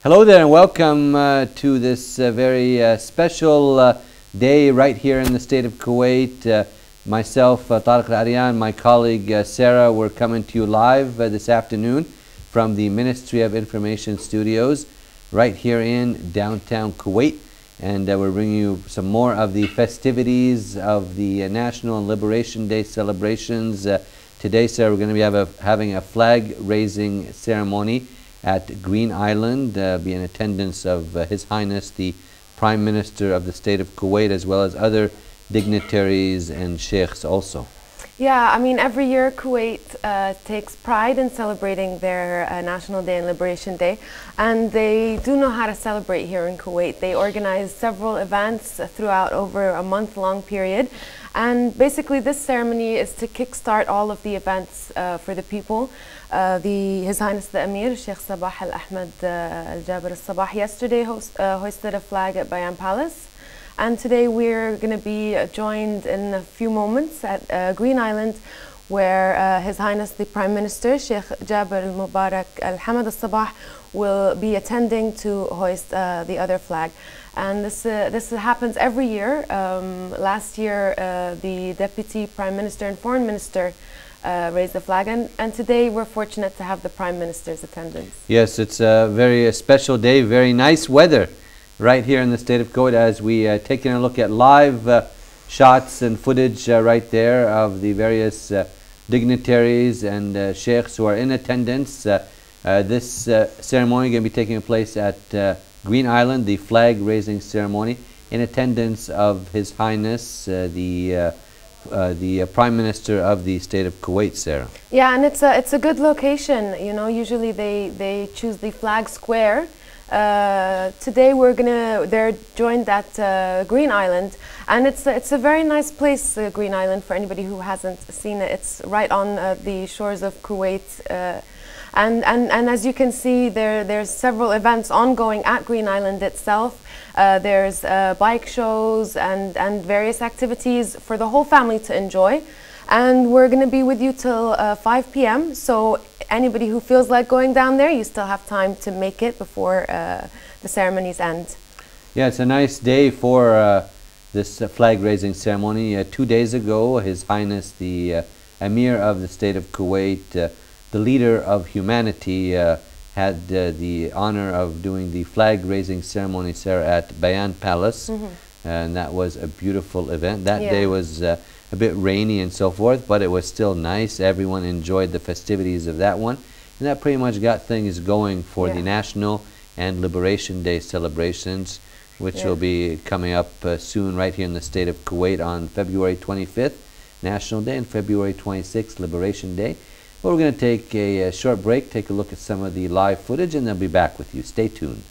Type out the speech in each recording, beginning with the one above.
Hello there and welcome to this very special day right here in the state of Kuwait. Myself, Tarek Al-Aryan, my colleague Sarah, we're coming to you live this afternoon from the Ministry of Information Studios right here in downtown Kuwait. And we're bringing you some more of the festivities of the National and Liberation Day celebrations. Today, Sarah, we're going to be having a flag-raising ceremony at Green Island, be in attendance of His Highness the Prime Minister of the State of Kuwait, as well as other dignitaries and sheikhs also. Yeah, I mean, every year Kuwait takes pride in celebrating their National Day and Liberation Day, and they do know how to celebrate here in Kuwait. They organize several events throughout over a month-long period, and basically this ceremony is to kickstart all of the events for the people. His Highness the Amir, Sheikh Sabah Al-Ahmad Al-Jabir Al-Sabah, yesterday hoisted a flag at Bayan Palace. And today we're going to be joined in a few moments at Green Island, where His Highness the Prime Minister, Sheikh Jabir Al-Mubarak Al-Hamad Al-Sabah, will be attending to hoist the other flag. And this happens every year. Last year, the Deputy Prime Minister and Foreign Minister raised the flag, and today we're fortunate to have the Prime Minister's attendance. Yes, it's a very special day, very nice weather right here in the state of Kuwait as we take a look at live shots and footage right there of the various dignitaries and sheikhs who are in attendance. This ceremony is going to be taking place at Green Island, the flag raising ceremony, in attendance of His Highness the Prime Minister of the state of Kuwait, Sarah. Yeah, and it's a good location. You know, usually they choose the flag square. Today they're joined at Green Island, and it's a very nice place, Green Island, for anybody who hasn't seen it. It's right on the shores of Kuwait, and as you can see, there's several events ongoing at Green Island itself. There's bike shows and various activities for the whole family to enjoy. And we're going to be with you till 5 p.m. So anybody who feels like going down there, you still have time to make it before the ceremonies end. Yeah, it's a nice day for this flag-raising ceremony. 2 days ago, His Highness the Amir of the state of Kuwait, the leader of humanity, had the honor of doing the flag-raising ceremony, Sarah, at Bayan Palace. And that was a beautiful event. That day was a bit rainy and so forth, but it was still nice. Everyone enjoyed the festivities of that one. And that pretty much got things going for the National and Liberation Day celebrations, which will be coming up soon right here in the state of Kuwait on February 25th, National Day, and February 26th, Liberation Day. But we're going to take a short break, take a look at some of the live footage, and then be back with you. Stay tuned.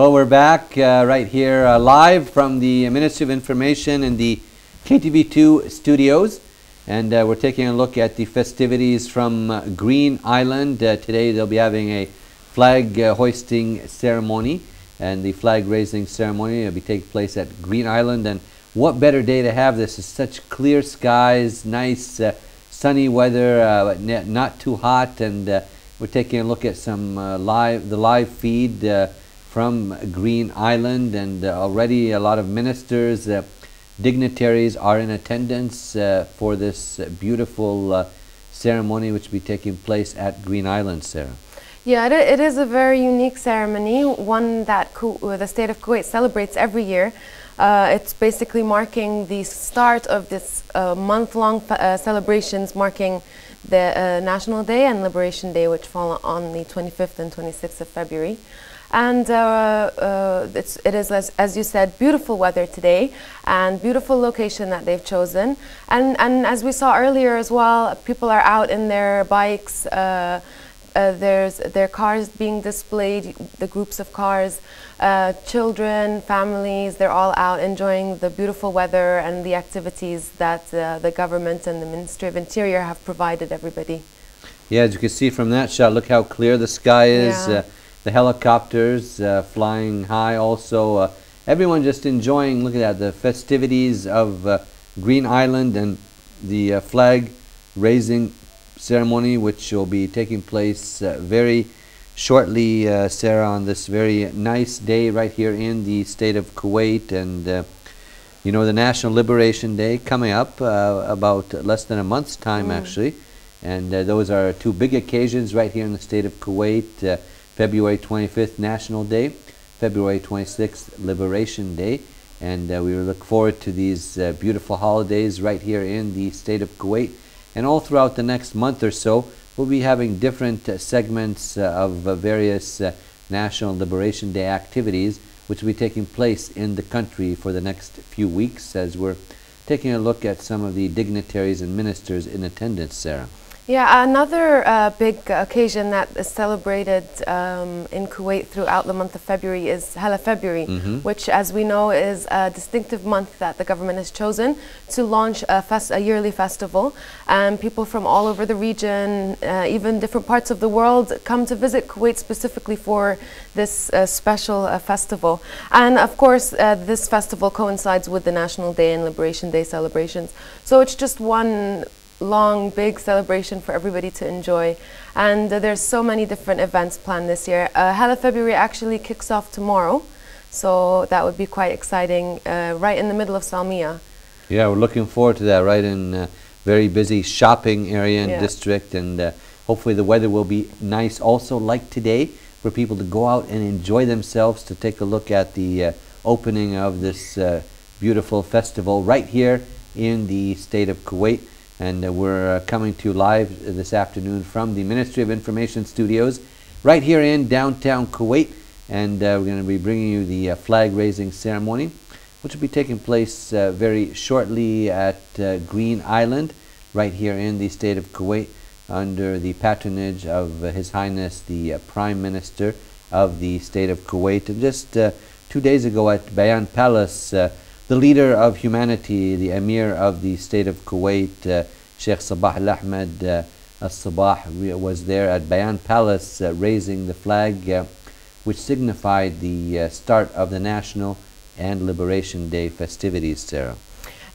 Well, we're back right here live from the Ministry of Information in the KTV2 studios, and we're taking a look at the festivities from Green Island. Today they'll be having a flag hoisting ceremony, and the flag raising ceremony will be taking place at Green Island. And what better day to have this? Is such clear skies, nice sunny weather, but not too hot, and we're taking a look at some live feed from Green Island, and already a lot of ministers, dignitaries are in attendance for this beautiful ceremony which will be taking place at Green Island, Sarah. Yeah, it is a very unique ceremony, one that the state of Kuwait celebrates every year. It's basically marking the start of this month-long celebrations marking the National Day and Liberation Day, which fall on the 25th and 26th of February. And it is, as you said, beautiful weather today and beautiful location that they've chosen. And as we saw earlier as well, people are out in their bikes. There's their cars being displayed, the groups of cars, children, families, they're all out enjoying the beautiful weather and the activities that the government and the Ministry of Interior have provided everybody. Yeah, as you can see from that shot, look how clear the sky is. Yeah. The helicopters flying high also. Everyone just enjoying, look at that, the festivities of Green Island and the flag raising ceremony, which will be taking place very shortly, Sarah, on this very nice day right here in the state of Kuwait. And you know, the National Liberation Day coming up about less than a month's time actually, and those are two big occasions right here in the state of Kuwait. February 25th National Day, February 26th Liberation Day, and we look forward to these beautiful holidays right here in the state of Kuwait. And all throughout the next month or so, we'll be having different segments of various National Liberation Day activities, which will be taking place in the country for the next few weeks, as we're taking a look at some of the dignitaries and ministers in attendance, Sarah. Yeah, another big occasion that is celebrated in Kuwait throughout the month of February is Hala February, which, as we know, is a distinctive month that the government has chosen to launch a yearly festival. And people from all over the region, even different parts of the world, come to visit Kuwait specifically for this special festival. And of course, this festival coincides with the National Day and Liberation Day celebrations. So it's just one long, big celebration for everybody to enjoy. And there's so many different events planned this year. Hala February actually kicks off tomorrow, so that would be quite exciting, right in the middle of Salmiya. Yeah, we're looking forward to that, right in very busy shopping area and district, and hopefully the weather will be nice also, like today, for people to go out and enjoy themselves, to take a look at the opening of this beautiful festival right here in the state of Kuwait. And we're coming to you live this afternoon from the Ministry of Information studios right here in downtown Kuwait. And we're going to be bringing you the flag raising ceremony, which will be taking place very shortly at Green Island right here in the state of Kuwait, under the patronage of His Highness the Prime Minister of the state of Kuwait. And just 2 days ago at Bayan Palace, the leader of humanity, the Amir of the state of Kuwait, Sheikh Al-Ahmad, Al-Sabah, was there at Bayan Palace raising the flag, which signified the start of the National and Liberation Day festivities, Sarah.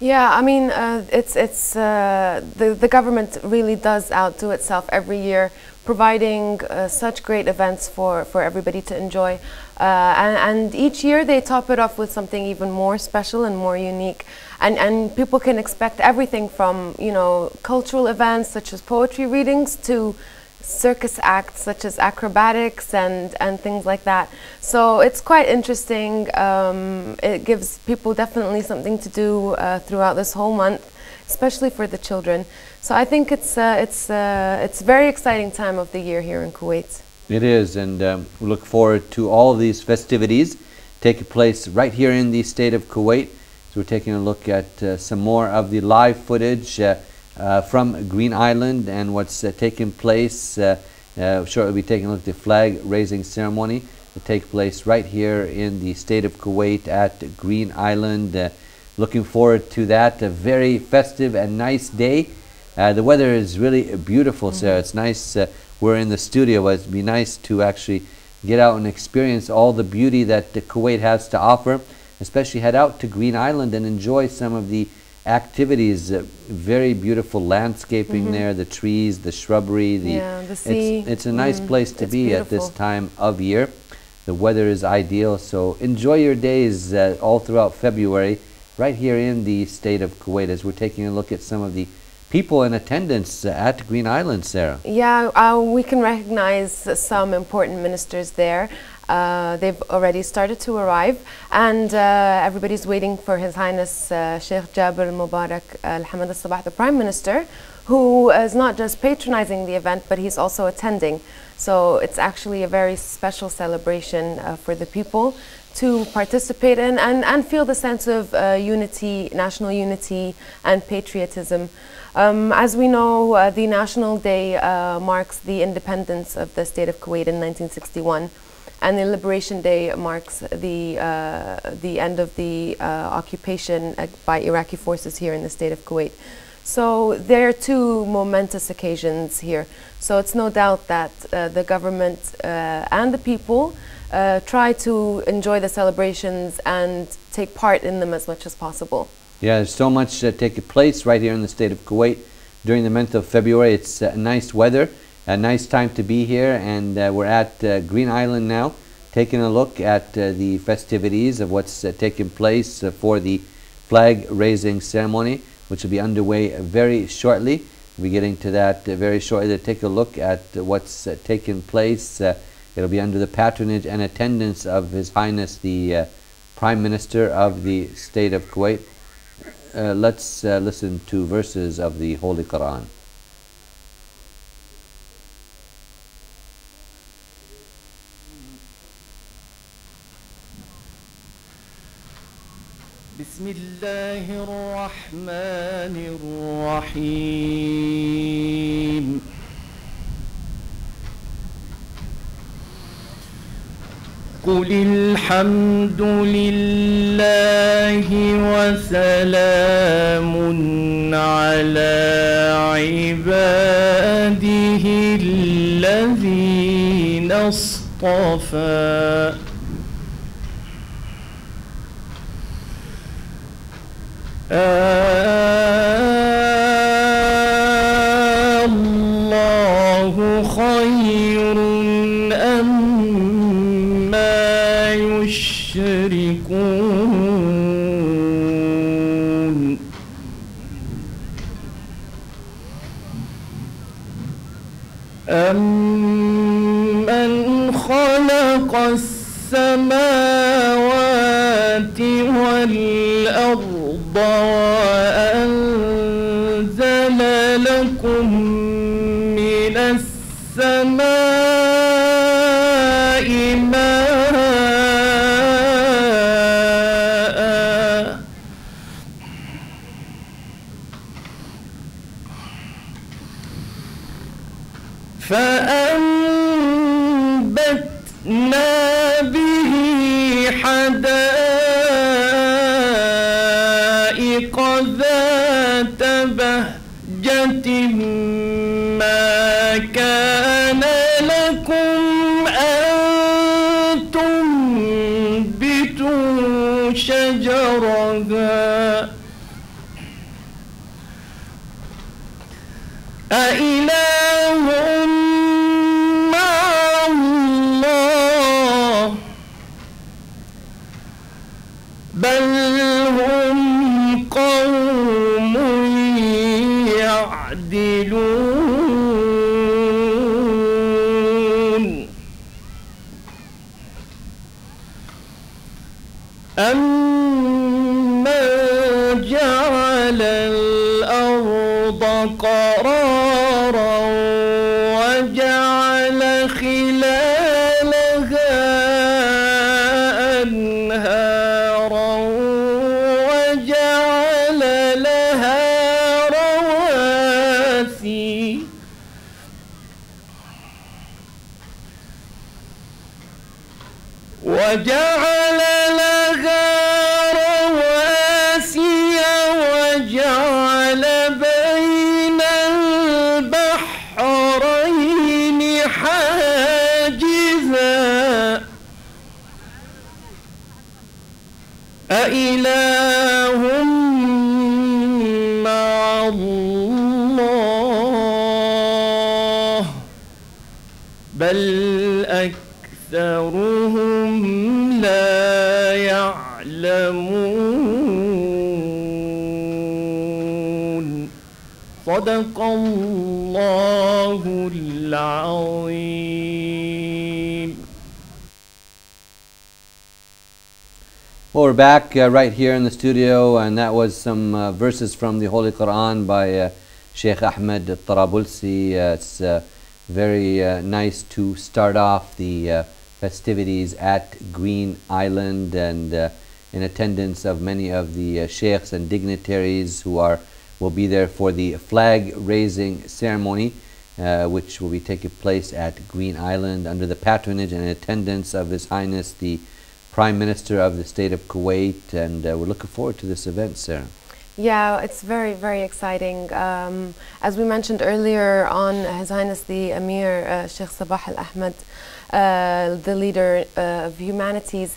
Yeah, I mean, the government really does outdo itself every year, providing such great events for everybody to enjoy. And each year they top it off with something even more special and more unique. And people can expect everything from, you know, cultural events such as poetry readings to circus acts such as acrobatics and things like that. So it's quite interesting. It gives people definitely something to do throughout this whole month, especially for the children. So I think it's a very exciting time of the year here in Kuwait. It is, and we look forward to all of these festivities taking place right here in the state of Kuwait. So we're taking a look at some more of the live footage from Green Island and what's taking place. Shortly we'll be taking a look at the flag raising ceremony. take place right here in the state of Kuwait at Green Island. Looking forward to that. A very festive and nice day. The weather is really beautiful, Sarah. It's nice. We're in the studio, but it'd be nice to actually get out and experience all the beauty that Kuwait has to offer. Especially head out to Green Island and enjoy some of the activities. Very beautiful landscaping there, the trees, the shrubbery, the sea. It's a nice place to be at this time of year. The weather is ideal, so enjoy your days all throughout February right here in the state of Kuwait as we're taking a look at some of the people in attendance at Green Island, Sarah. Yeah, we can recognize some important ministers there. They've already started to arrive, and everybody's waiting for His Highness Sheikh Jabir Mubarak Al-Hamad Al-Sabah, the Prime Minister, who is not just patronizing the event, but he's also attending. So it's actually a very special celebration for the people to participate in and feel the sense of unity, national unity and patriotism. As we know, the National Day marks the independence of the state of Kuwait in 1961. And the Liberation Day marks the end of the occupation by Iraqi forces here in the state of Kuwait. So there are two momentous occasions here. So it's no doubt that the government and the people try to enjoy the celebrations and take part in them as much as possible. Yeah, there's so much taking place right here in the state of Kuwait during the month of February. It's nice weather. A nice time to be here, and we're at Green Island now, taking a look at the festivities of what's taking place for the flag raising ceremony, which will be underway very shortly. We'll be getting to that very shortly to take a look at what's taking place. It'll be under the patronage and attendance of His Highness the Prime Minister of the state of Kuwait. Let's listen to verses of the Holy Quran. بسم الله الرحمن الرحيم قل الحمد لله وسلام على عباده الذين اصطفى الله خير أما يشركون أمن خلق السماوات والأرض وأنزل لكم من السماء ماء فأنبتنا به حدائق ذات بهجة ما كان لكم أن تنبتوا شجرها أإله مع الله بل هم قوم يعدلون أمن جعل الأرض قرارا وجعل خلالها أنهارا وجعل لها رواسي وجعل لها رواسي وجعل بين البحرين حاجزا أإله مع الله بل أكثرهم لا يعلمون صدق الله العظيم. Well, we're back right here in the studio, and that was some verses from the Holy Quran by Sheikh Ahmed Tarabulsi. It's very nice to start off the festivities at Green Island, and in attendance of many of the sheikhs and dignitaries who will be there for the flag raising ceremony, which will be taking place at Green Island under the patronage and attendance of His Highness the Prime Minister of the State of Kuwait, and we're looking forward to this event, Sarah. Yeah, it's very, very exciting. As we mentioned earlier on, His Highness the Amir, Sheikh Sabah Al-Ahmad, the leader of humanities,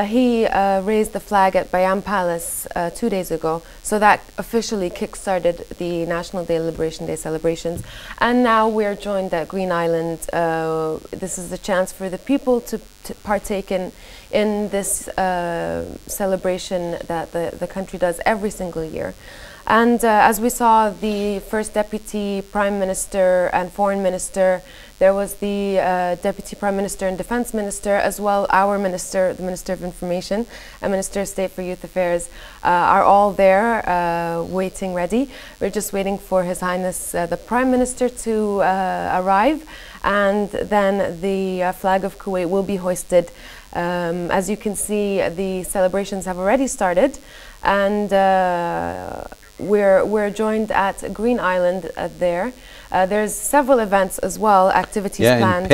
he raised the flag at Bayam Palace 2 days ago. So that officially kick-started the National Day Liberation Day celebrations. And now we're joined at Green Island. This is the chance for the people to partake in this celebration that the country does every single year. And as we saw, the first Deputy Prime Minister and Foreign Minister, there was the Deputy Prime Minister and Defense Minister, as well our Minister, the Minister of Information and Minister of State for Youth Affairs, are all there waiting ready. We're just waiting for His Highness the Prime Minister to arrive, and then the flag of Kuwait will be hoisted. As you can see, the celebrations have already started, and we're joined at Green Island there. There's several events as well, activities planned.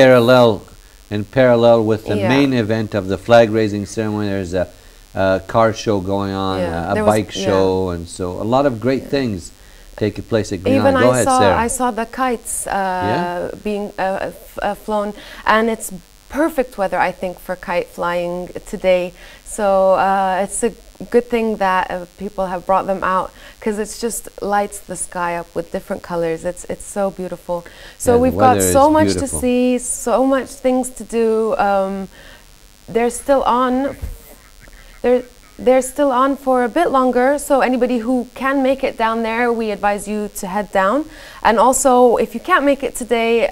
In parallel with the main event of the flag raising ceremony, there's a car show going on, a bike show, and so a lot of great things taking place at Green Island. Go ahead, Sarah. I saw the kites being flown, and it's perfect weather, I think, for kite flying today. So it's a good thing that people have brought them out, because it's just lights the sky up with different colors. It's so beautiful. So we've got so much to see, so much things to do. They're still on. They're still on for a bit longer, so anybody who can make it down there, we advise you to head down. And also, if you can't make it today,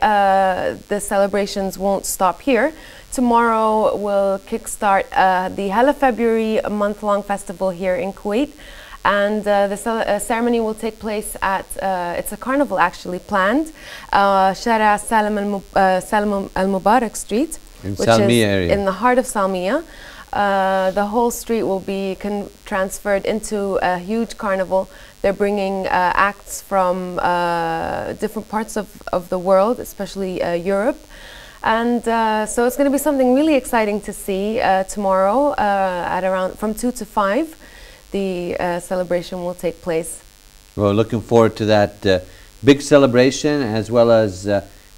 the celebrations won't stop here. Tomorrow we'll kickstart the Hala February month-long festival here in Kuwait, and the ceremony will take place at, it's a carnival actually planned, Shara Al-Salem Al-Mubarak Street, which is in the heart of Salmiya. The whole street will be transferred into a huge carnival. They're bringing acts from different parts of the world, especially Europe. And so it's going to be something really exciting to see tomorrow at around from 2 to 5. The celebration will take place. We're looking forward to that big celebration, as well as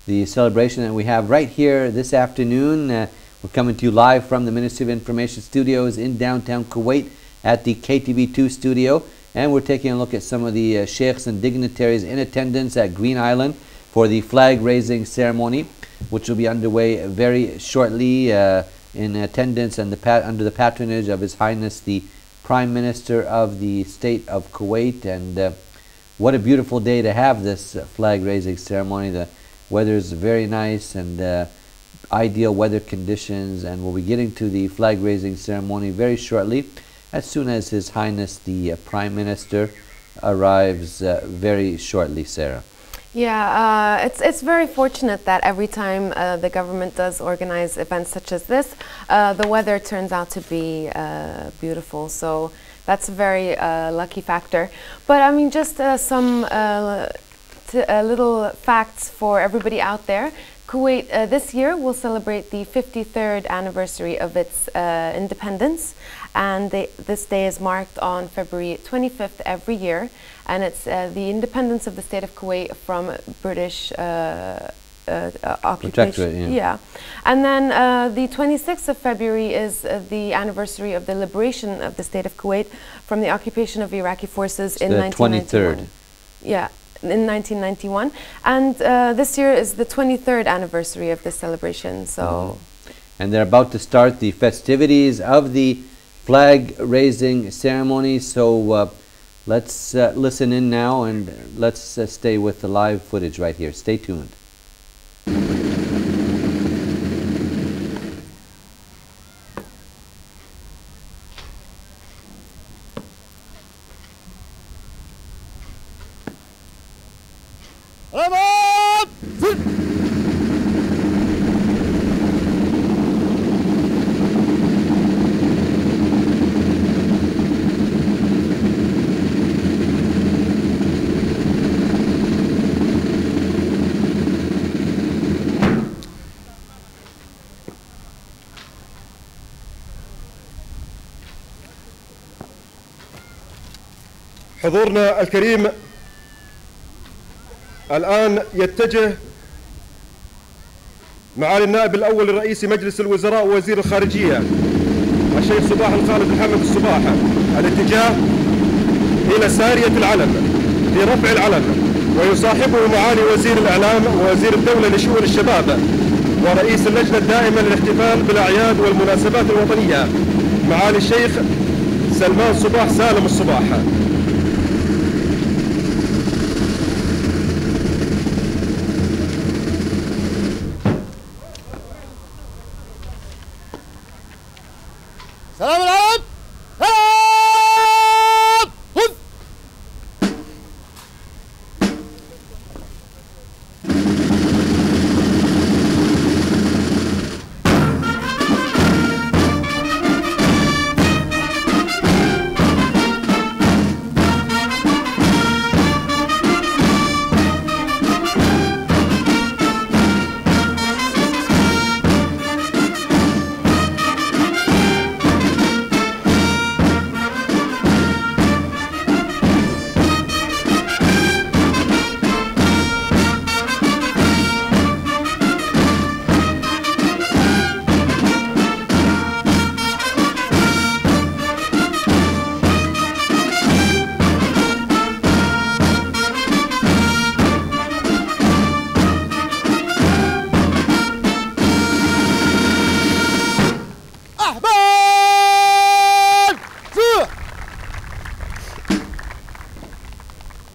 the celebration that we have right here this afternoon. We're coming to you live from the Ministry of Information Studios in downtown Kuwait at the KTV2 studio, and we're taking a look at some of the sheikhs and dignitaries in attendance at Green Island for the flag raising ceremony, which will be underway very shortly, in attendance and under the patronage of His Highness the Prime Minister of the State of Kuwait. And what a beautiful day to have this flag raising ceremony. The weather is very nice, and ideal weather conditions, and we'll be getting to the flag raising ceremony very shortly, as soon as His Highness the Prime Minister arrives very shortly, Sarah. Yeah, it's very fortunate that every time the government does organize events such as this, the weather turns out to be beautiful. So that's a very lucky factor. But I mean, just some little facts for everybody out there. Kuwait this year will celebrate the 53rd anniversary of its independence, and this day is marked on February 25th every year, and it's the independence of the state of Kuwait from British occupation. Yeah. And then the 26th of February is the anniversary of the liberation of the state of Kuwait from the occupation of Iraqi forces in 1991. 23rd. Yeah, in 1991. And this year is the 23rd anniversary of this celebration. So, and they're about to start the festivities of the flag raising ceremony. So let's listen in now, and let's stay with the live footage right here. Stay tuned. حضورنا الكريم الآن يتجه معالي النائب الأول لرئيس مجلس الوزراء ووزير الخارجية الشيخ صباح الخالد الحمد الصباح الاتجاه إلى سارية العلم لرفع العلم، ويصاحبه معالي وزير الإعلام ووزير الدولة لشؤون الشباب ورئيس اللجنة الدائمة للاحتفال بالأعياد والمناسبات الوطنية معالي الشيخ سلمان صباح سالم الصباح. سلام العرب سلام خذ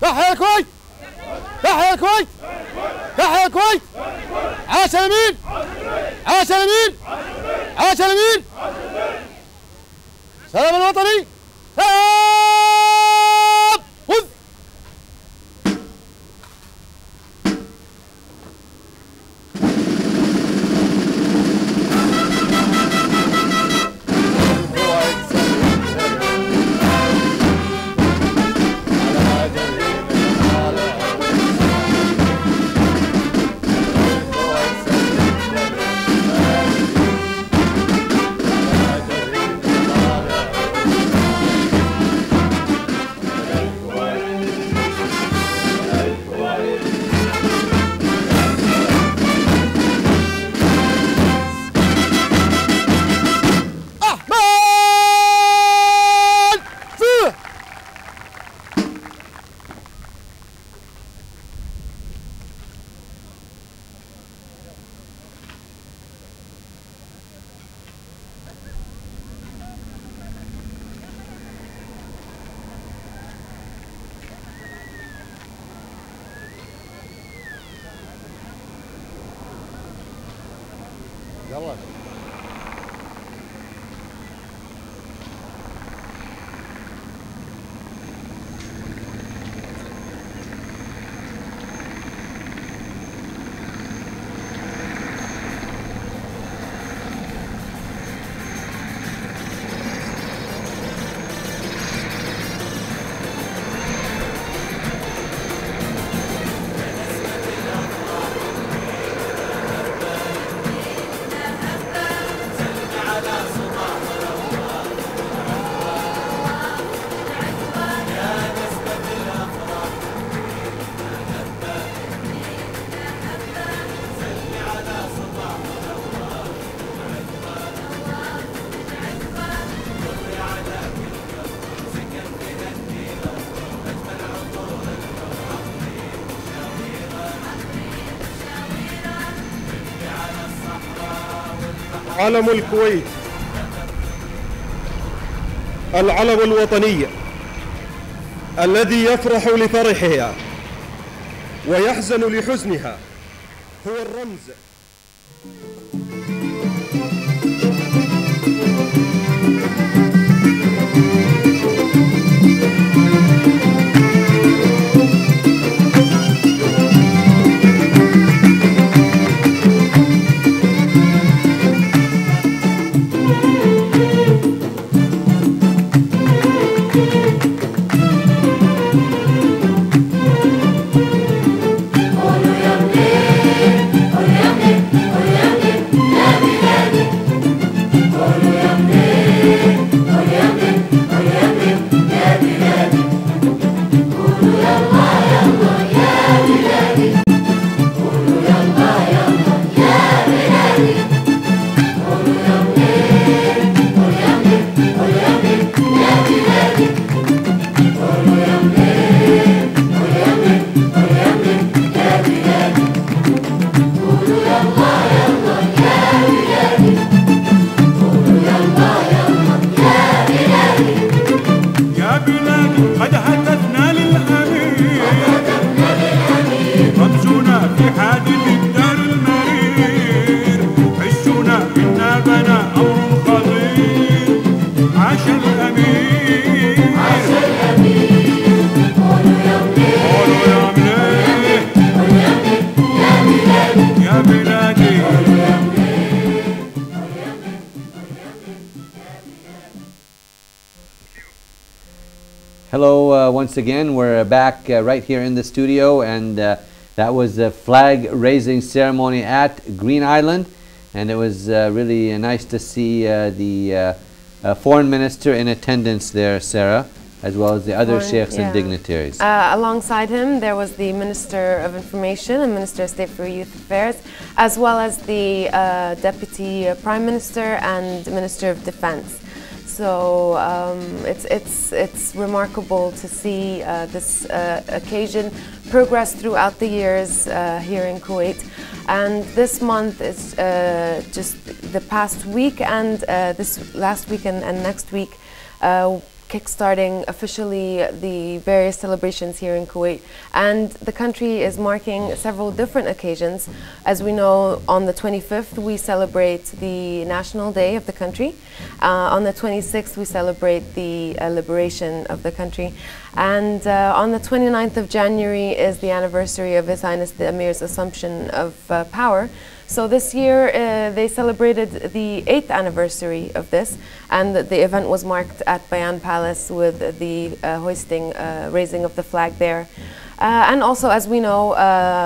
تحيا الكويت تحيا الكويت تحيا الكويت عاش الأمين عاش الأمين عاش الأمين سلام الوطني سلام خذ يلا علم الكويت العلم الوطني الذي يفرح لفرحها ويحزن لحزنها هو الرمز Hello, once again, we're back right here in the studio, and that was the flag raising ceremony at Green Island, and it was really nice to see the foreign minister in attendance there, Sarah, as well as the other sheikhs and dignitaries. Alongside him, there was the Minister of Information and Minister of State for Youth Affairs, as well as the Deputy Prime Minister and Minister of Defense. So it's remarkable to see this occasion progress throughout the years here in Kuwait. And this month is just the past week and this last week and next week kickstarting officially the various celebrations here in Kuwait. And the country is marking several different occasions. As we know, on the 25th we celebrate the National Day of the country. On the 26th we celebrate the liberation of the country. And on the 29th of January is the anniversary of His Highness the Amir's assumption of power. So this year they celebrated the 8th anniversary of this, and the event was marked at Bayan Palace with the raising of the flag there. And also, as we know,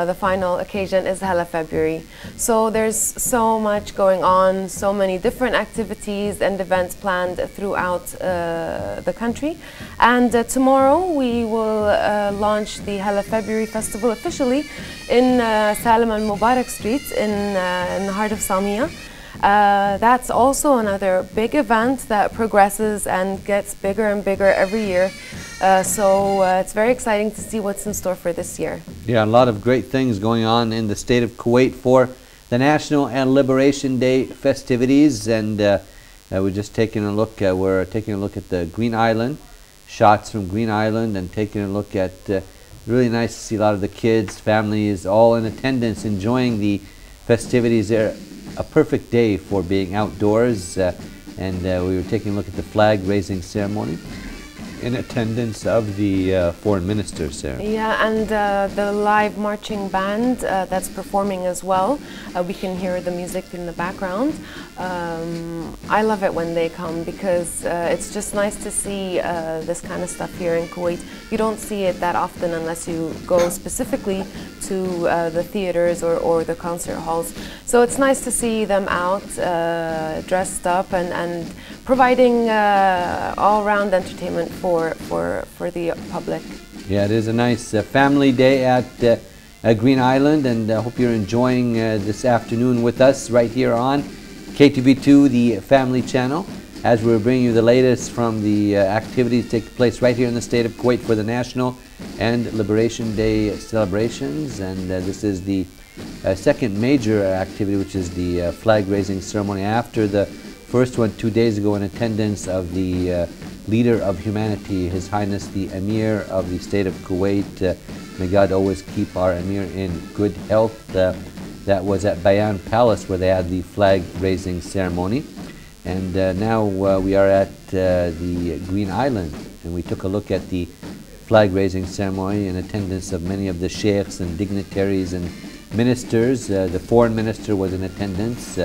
the final occasion is Hala February. So there's so much going on, so many different activities and events planned throughout the country. And tomorrow we will launch the Hala February Festival officially in Salem and Mubarak Street in the heart of Salmiya. That's also another big event that progresses and gets bigger and bigger every year. So it's very exciting to see what's in store for this year. Yeah, a lot of great things going on in the state of Kuwait for the National and Liberation Day festivities, and we're just taking a look. We're taking a look at the Green Island, shots from Green Island, and taking a look at. Really nice to see a lot of the kids, families, all in attendance, enjoying the festivities there. A perfect day for being outdoors, and we were taking a look at the flag raising ceremony in attendance of the foreign minister, Sarah. Yeah, and the live marching band that's performing as well. We can hear the music in the background. I love it when they come because it's just nice to see this kind of stuff here in Kuwait. You don't see it that often unless you go specifically to the theaters or the concert halls. So it's nice to see them out dressed up and providing all-round entertainment for the public. Yeah, it is a nice family day at Green Island, and I hope you're enjoying this afternoon with us right here on KTV2, the family channel, as we're bringing you the latest from the activities taking place right here in the state of Kuwait for the National and Liberation Day celebrations. And this is the second major activity, which is the flag raising ceremony. After the first one 2 days ago, in attendance of the leader of humanity, His Highness the Amir of the state of Kuwait. May God always keep our Amir in good health. That was at Bayan Palace where they had the flag raising ceremony. And now we are at the Green Island, and we took a look at the flag raising ceremony in attendance of many of the sheikhs and dignitaries and ministers. The foreign minister was in attendance,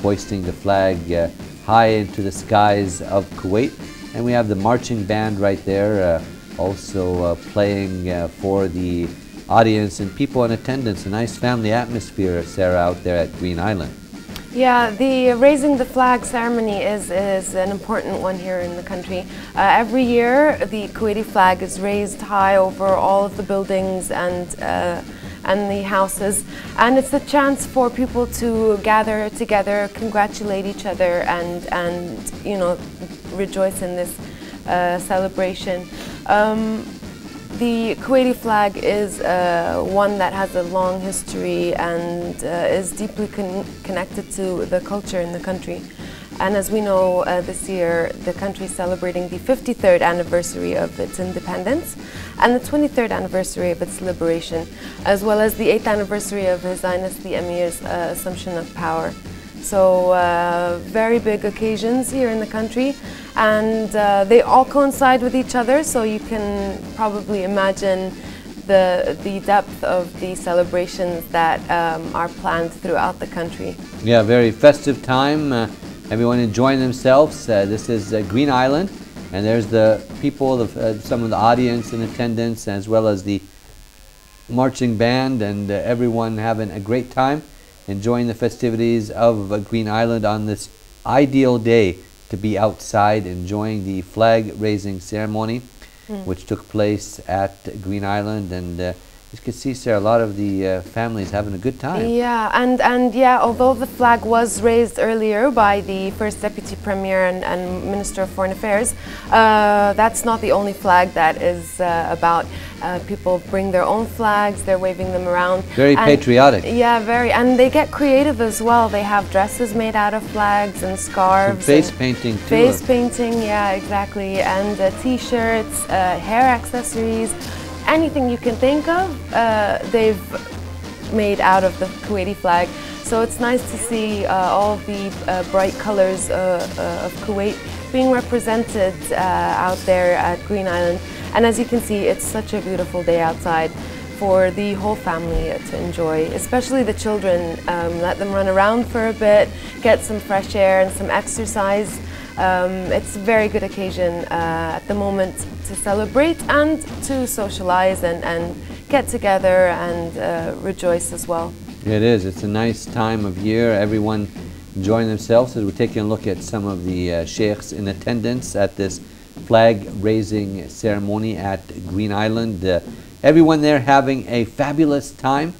hoisting the flag high into the skies of Kuwait. And we have the marching band right there, also playing for the audience and people in attendance. A nice family atmosphere, Sarah, out there at Green Island. Yeah, the raising the flag ceremony is an important one here in the country. Every year, the Kuwaiti flag is raised high over all of the buildings and the houses, and it's a chance for people to gather together, congratulate each other, and you know, rejoice in this celebration. The Kuwaiti flag is one that has a long history and is deeply connected to the culture in the country. And as we know, this year the country is celebrating the 53rd anniversary of its independence and the 23rd anniversary of its liberation, as well as the 8th anniversary of His Highness the Amir's assumption of power. So very big occasions here in the country, and they all coincide with each other, so you can probably imagine the depth of the celebrations that are planned throughout the country. Yeah, very festive time. Everyone enjoying themselves. This is Green Island, and there's the people, some of the audience in attendance, as well as the marching band, and everyone having a great time, enjoying the festivities of Green Island on this ideal day to be outside enjoying the flag raising ceremony, which took place at Green Island. And you can see, Sarah, a lot of the families having a good time. Yeah, and yeah, although the flag was raised earlier by the first Deputy Premier and Minister of Foreign Affairs, that's not the only flag that is about. People bring their own flags, they're waving them around. Very patriotic. Yeah, very, and they get creative as well. They have dresses made out of flags and scarves. Some face painting too. Face painting, yeah, exactly, and t-shirts, hair accessories. Anything you can think of, they've made out of the Kuwaiti flag. So it's nice to see all of the bright colors of Kuwait being represented out there at Green Island. And as you can see, it's such a beautiful day outside for the whole family to enjoy, especially the children. Let them run around for a bit, get some fresh air and some exercise. It's a very good occasion at the moment to celebrate and to socialize and get together and rejoice as well. It is. It's a nice time of year. Everyone enjoying themselves. As we're taking a look at some of the sheikhs in attendance at this flag raising ceremony at Green Island. Everyone there having a fabulous time.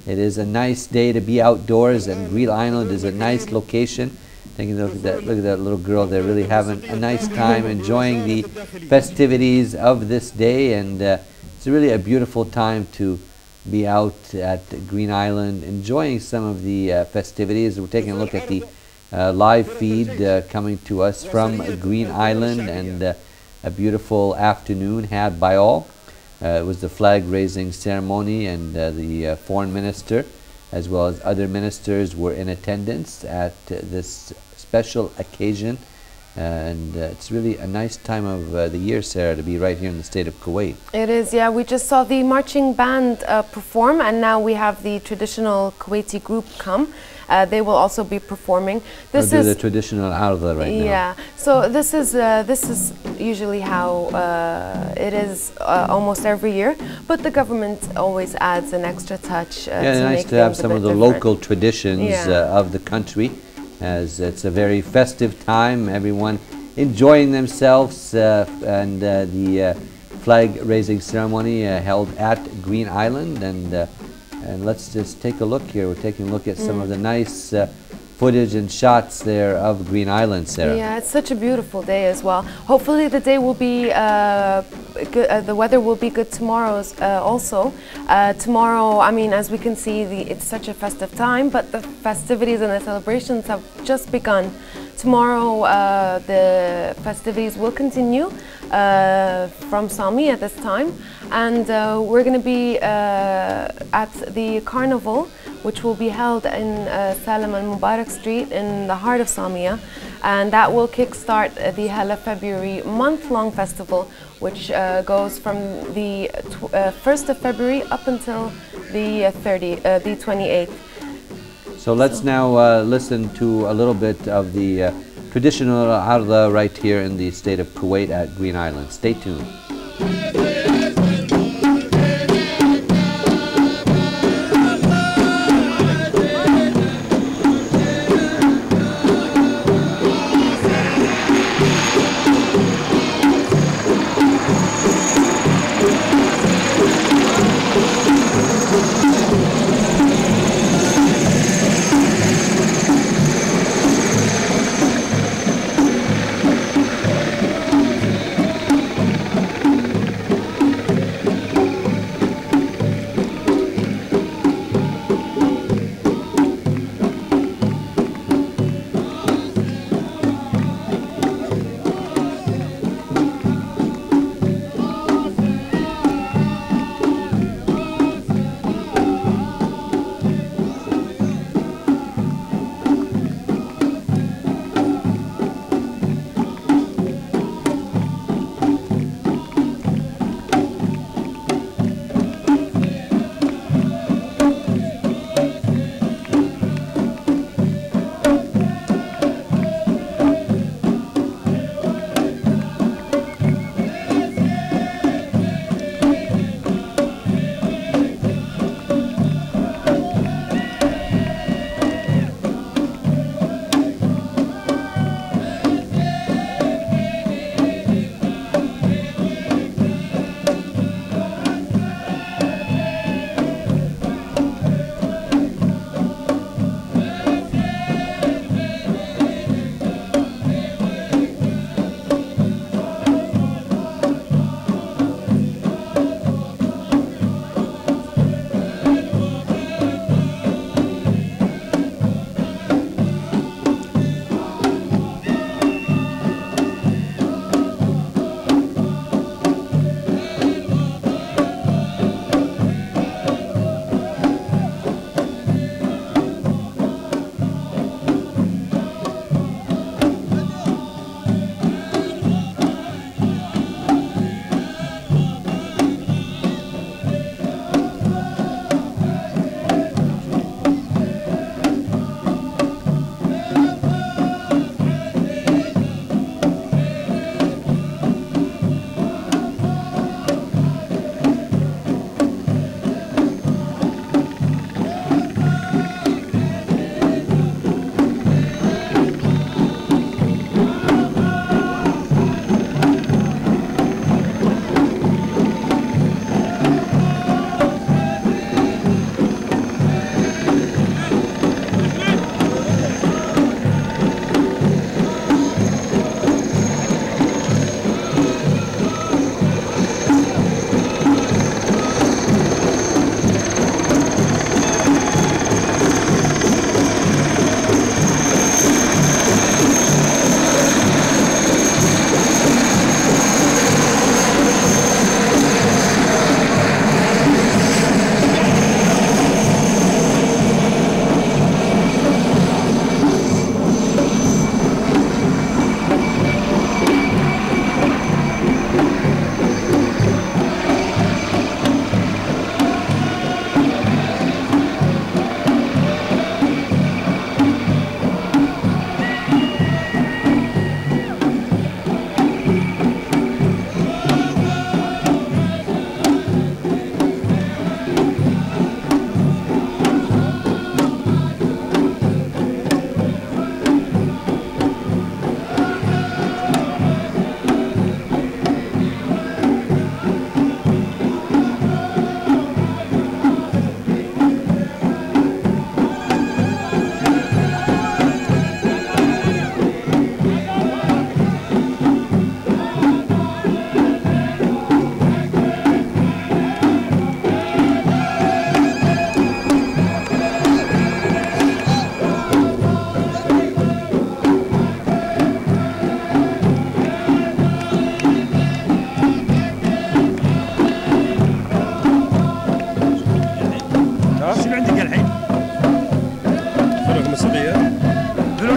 It is a nice day to be outdoors, and Green Island is a nice location. Taking a look at that little girl. They're really having a nice time, enjoying the festivities of this day, and it's really a beautiful time to be out at Green Island, enjoying some of the festivities. We're taking a look at the live feed coming to us from Green Island, and a beautiful afternoon had by all. It was the flag raising ceremony, and the foreign minister as well as other ministers were in attendance at this special occasion. And it's really a nice time of the year, Sarah, to be right here in the state of Kuwait. It is, yeah. We just saw the marching band perform, and now we have the traditional Kuwaiti group come. They will also be performing. This is the traditional arda right now. Yeah. So this is usually how it is almost every year, but the government always adds an extra touch. Yeah, nice to have some of the local traditions of the country, as it's a very festive time. Everyone enjoying themselves, and the flag raising ceremony held at Green Island. And let's just take a look here. We're taking a look at some of the nice footage and shots there of Green Island, Sarah. Yeah, it's such a beautiful day as well. Hopefully the day will be good, the weather will be good tomorrow also. Tomorrow, I mean, as we can see, it's such a festive time, but the festivities and the celebrations have just begun. Tomorrow, the festivities will continue from Sami at this time, and we're going to be at the carnival, which will be held in Salem and Mubarak Street in the heart of Samia, and that will kickstart the Hala February month-long festival, which goes from the 1st of February up until the 28th. So let's now listen to a little bit of the traditional arda right here in the state of Kuwait at Green Island. Stay tuned.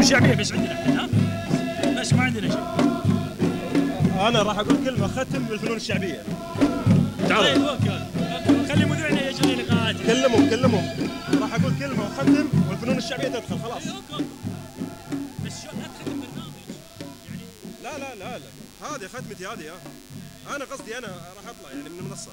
الشعبيه بس عندنا احنا بس ما عندنا شيء. انا راح اقول كلمه ختم بالفنون الشعبيه. تعال خلي مذيعنا يجري لقاءات. كلمهم راح اقول كلمه وختم والفنون الشعبيه تدخل خلاص. بس شو لا تختم برنامج يعني. لا هذه ختمتي هذه. انا قصدي انا راح اطلع يعني من المنصه.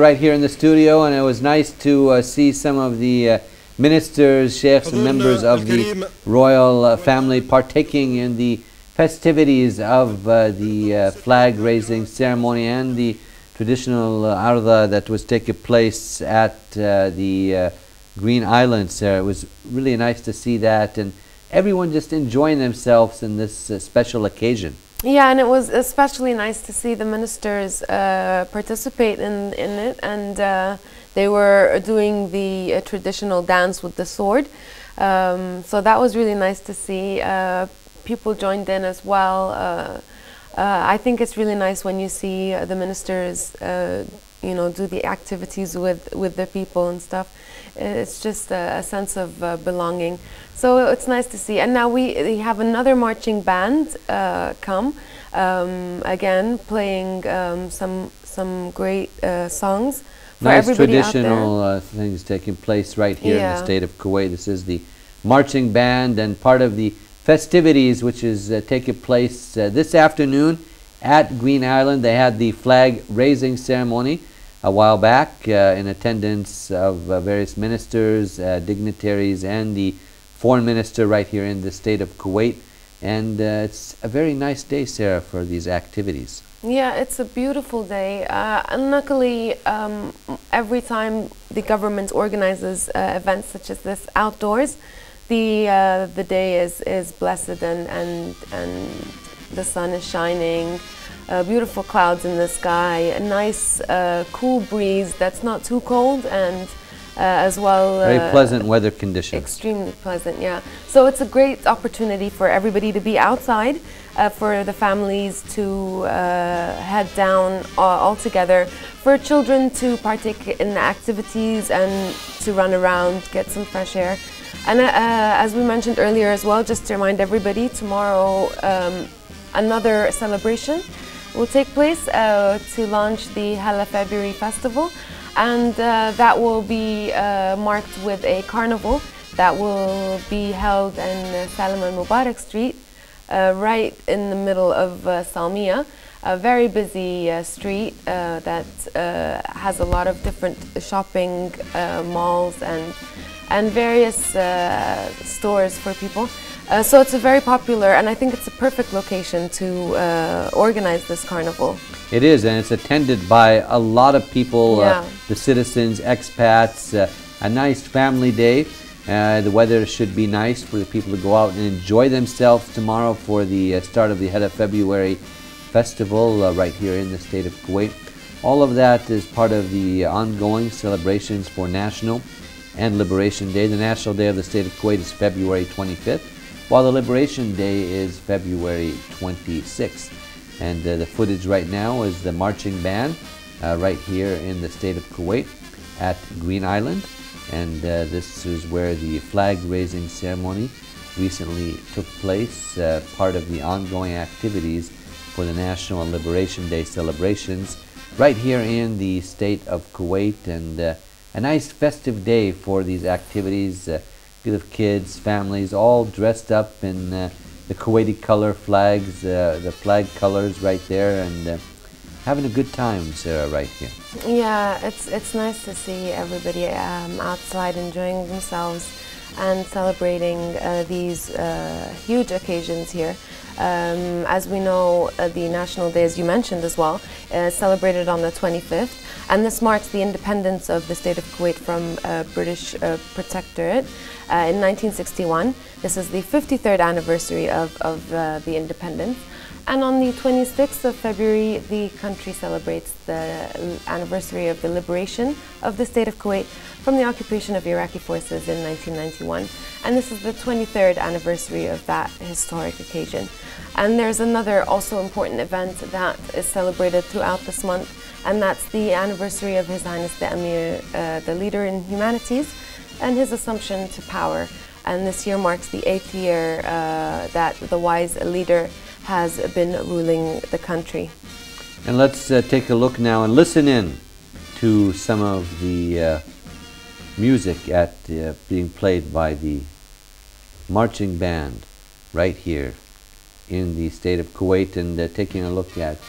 Right here in the studio, and it was nice to see some of the ministers, sheikhs, and members of the royal family partaking in the festivities of the flag-raising ceremony and the traditional arda that was taking place at the Green Islands there. It was really nice to see that, and everyone just enjoying themselves in this special occasion. Yeah, and it was especially nice to see the ministers participate in it, and they were doing the traditional dance with the sword. So that was really nice to see. People joined in as well. I think it's really nice when you see the ministers, you know, do the activities with the people and stuff. It's just a sense of belonging. So it's nice to see. And now we have another marching band come, again playing some great songs for nice everybody traditional out there. Things taking place right here in the state of Kuwait. This is the marching band and part of the festivities which is taking place this afternoon at Green Island. They had the flag raising ceremony a while back in attendance of various ministers, dignitaries, and the foreign minister right here in the state of Kuwait. And it's a very nice day, Sarah, for these activities. Yeah, it's a beautiful day. And luckily, every time the government organizes events such as this outdoors, the day is blessed and the sun is shining. Beautiful clouds in the sky, a nice cool breeze that's not too cold, and as well very pleasant weather conditions. Extremely pleasant, yeah. So it's a great opportunity for everybody to be outside, for the families to head down all together, for children to partake in the activities and to run around, get some fresh air. And as we mentioned earlier as well, just to remind everybody, tomorrow another celebration will take place to launch the Hala February Festival, and that will be marked with a carnival that will be held in Salman al-Mubarak Street, right in the middle of Salmiya, a very busy street that has a lot of different shopping malls and various stores for people. So it's a very popular, and I think it's a perfect location to organize this carnival. It is, and it's attended by a lot of people, Yeah. the citizens, expats, a nice family day. The weather should be nice for the people to go out and enjoy themselves tomorrow for the start of the Hala February Festival right here in the state of Kuwait. All of that is part of the ongoing celebrations for National and Liberation Day. The National Day of the state of Kuwait is February 25th, while the Liberation Day is February 26th. And the footage right now is the marching band right here in the state of Kuwait at Green Island. And this is where the flag raising ceremony recently took place, part of the ongoing activities for the National and Liberation Day celebrations right here in the state of Kuwait. And a nice festive day for these activities. Feel of kids, families, all dressed up in the Kuwaiti color flags, the flag colors right there, and having a good time, Sarah, right here. Yeah, it's nice to see everybody outside enjoying themselves and celebrating these huge occasions here. As we know, the National Day, as you mentioned as well, is celebrated on the 25th, and this marks the independence of the state of Kuwait from British Protectorate in 1961. This is the 53rd anniversary of the independence. And on the 26th of February, the country celebrates the anniversary of the liberation of the state of Kuwait from the occupation of Iraqi forces in 1991. And this is the 23rd anniversary of that historic occasion. And there's another also important event that is celebrated throughout this month, and that's the anniversary of His Highness the Amir, the leader in humanities, and his assumption to power. And this year marks the 8th year that the wise leader has been ruling the country. And let's take a look now and listen in to some of the music being played by the marching band right here in the state of Kuwait, and taking a look at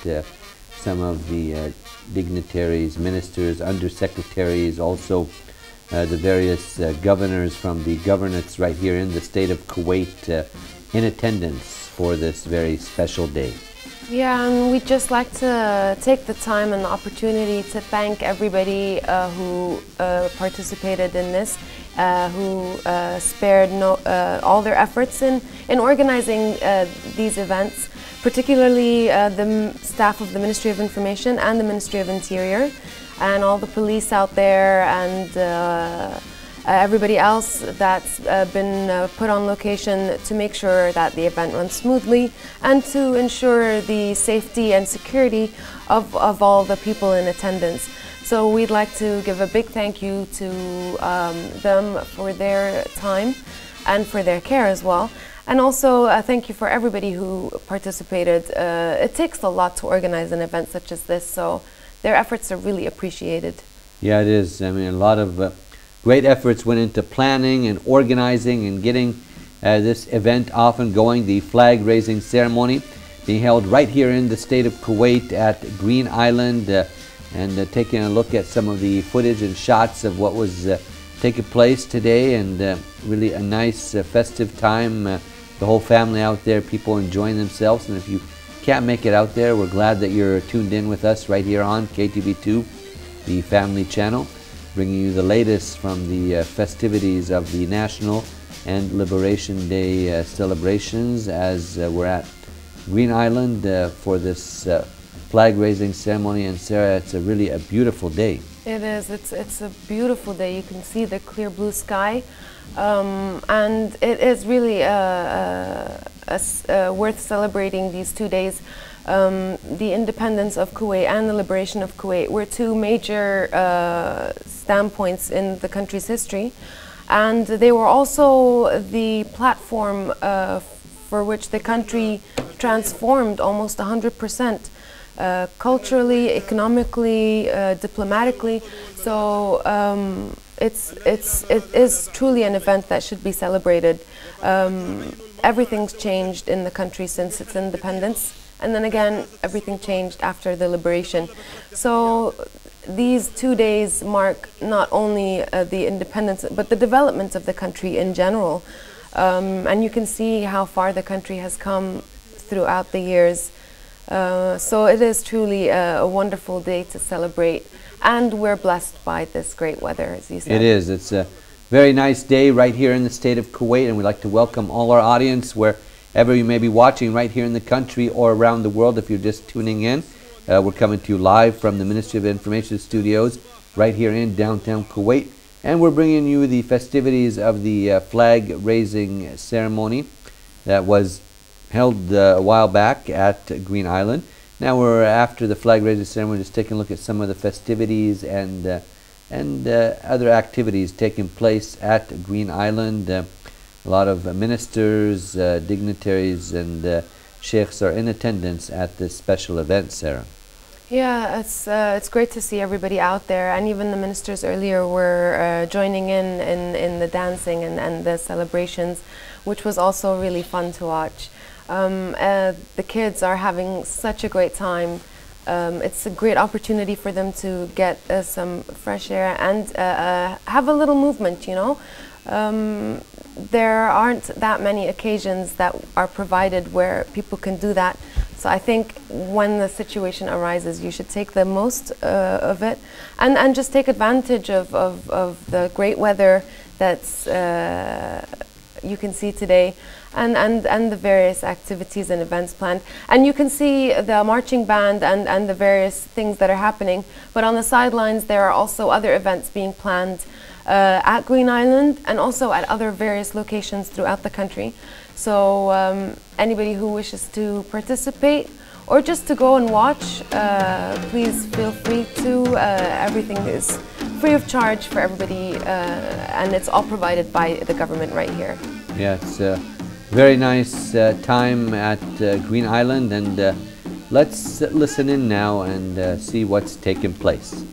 some of the dignitaries, ministers, undersecretaries, also the various governors from the governorates right here in the state of Kuwait in attendance for this very special day. Yeah, and we'd just like to take the time and the opportunity to thank everybody who participated in this, who spared all their efforts in organizing these events, particularly the staff of the Ministry of Information and the Ministry of Interior, and all the police out there, and everybody else that's been put on location to make sure that the event runs smoothly and to ensure the safety and security of all the people in attendance. So we'd like to give a big thank you to them for their time and for their care as well. And also thank you for everybody who participated. It takes a lot to organize an event such as this, so their efforts are really appreciated. Yeah, it is. I mean, a lot of great efforts went into planning and organizing and getting this event off and going. The flag raising ceremony being held right here in the state of Kuwait at Green Island, and taking a look at some of the footage and shots of what was taking place today, and really a nice festive time. The whole family out there, people enjoying themselves. And if you can't make it out there, we're glad that you're tuned in with us right here on KTV2, the family channel, bringing you the latest from the festivities of the National and Liberation Day celebrations as we're at Green Island for this flag-raising ceremony. And Sarah, it's really a beautiful day. It is. It's a beautiful day. You can see the clear blue sky, and it is really worth celebrating these 2 days. The independence of Kuwait and the liberation of Kuwait were two major standpoints in the country's history, and they were also the platform for which the country transformed almost 100% culturally, economically, diplomatically. So it is truly an event that should be celebrated. Everything's changed in the country since its independence, and then again, everything changed after the liberation. So these 2 days mark not only the independence, but the development of the country in general. And you can see how far the country has come throughout the years. So it is truly a wonderful day to celebrate, and we're blessed by this great weather, as you said. It is. It's a very nice day right here in the state of Kuwait, and we'd like to welcome all our audience wherever you may be watching, right here in the country or around the world. If you're just tuning in, we're coming to you live from the Ministry of Information Studios right here in downtown Kuwait, and we're bringing you the festivities of the flag-raising ceremony that was held a while back at Green Island. Now we're after the flag-raising ceremony, just taking a look at some of the festivities and other activities taking place at Green Island. A lot of ministers, dignitaries, and sheikhs are in attendance at this special event, Sarah. Yeah, it's great to see everybody out there, and even the ministers earlier were joining in the dancing and the celebrations, which was also really fun to watch. The kids are having such a great time. It's a great opportunity for them to get some fresh air and have a little movement, you know. There aren't that many occasions that are provided where people can do that. So I think when the situation arises, you should take the most of it and just take advantage of the great weather that's you can see today, and the various activities and events planned. And you can see the marching band and the various things that are happening. But on the sidelines, there are also other events being planned at Green Island and also at other various locations throughout the country. So anybody who wishes to participate or just to go and watch, please feel free to. Everything is free of charge for everybody, and it's all provided by the government right here. Yeah, it's a very nice time at Green Island, and let's listen in now and see what's taking place.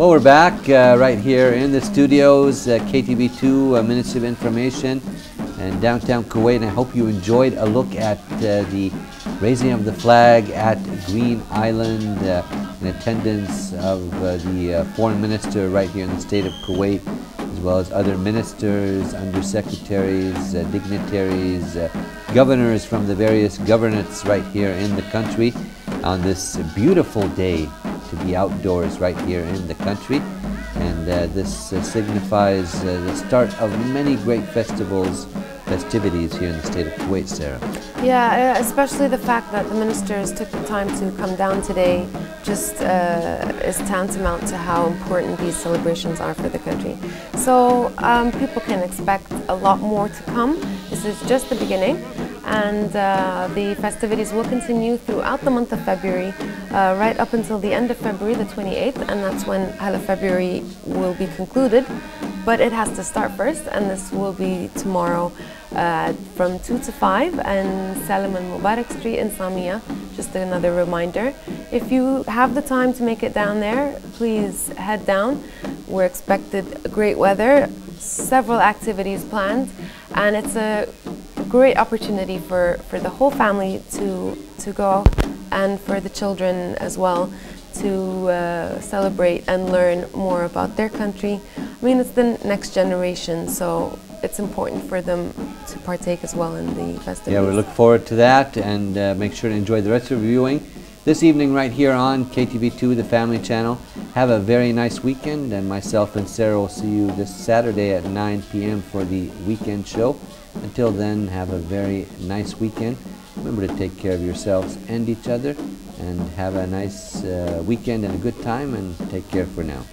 Well, we're back right here in the studios, KTB2 Ministry of Information in downtown Kuwait, and I hope you enjoyed a look at the raising of the flag at Green Island in attendance of the Foreign Minister right here in the state of Kuwait, as well as other ministers, undersecretaries, dignitaries, governors from the various governorates right here in the country on this beautiful day to be outdoors right here in the country. And this signifies the start of many great festivities here in the state of Kuwait, Sarah. Yeah, especially the fact that the ministers took the time to come down today just is tantamount to how important these celebrations are for the country. So people can expect a lot more to come. This is just the beginning, and the festivities will continue throughout the month of February, right up until the end of February, the 28th, and that's when Hala February will be concluded. But it has to start first, and this will be tomorrow from 2 to 5 and Salman Mubarak Street in Samia. Just another reminder. If you have the time to make it down there, please head down. We're expected great weather, several activities planned, and it's a great opportunity for the whole family to go, and for the children as well to celebrate and learn more about their country. I mean, it's the next generation, so it's important for them to partake as well in the festivities. Yeah, we look forward to that, and make sure to enjoy the rest of the viewing this evening right here on KTV2, the family channel. Have a very nice weekend, and myself and Sarah will see you this Saturday at 9 p.m. for the weekend show. Until then, have a very nice weekend. Remember to take care of yourselves and each other, and have a nice weekend and a good time, and take care for now.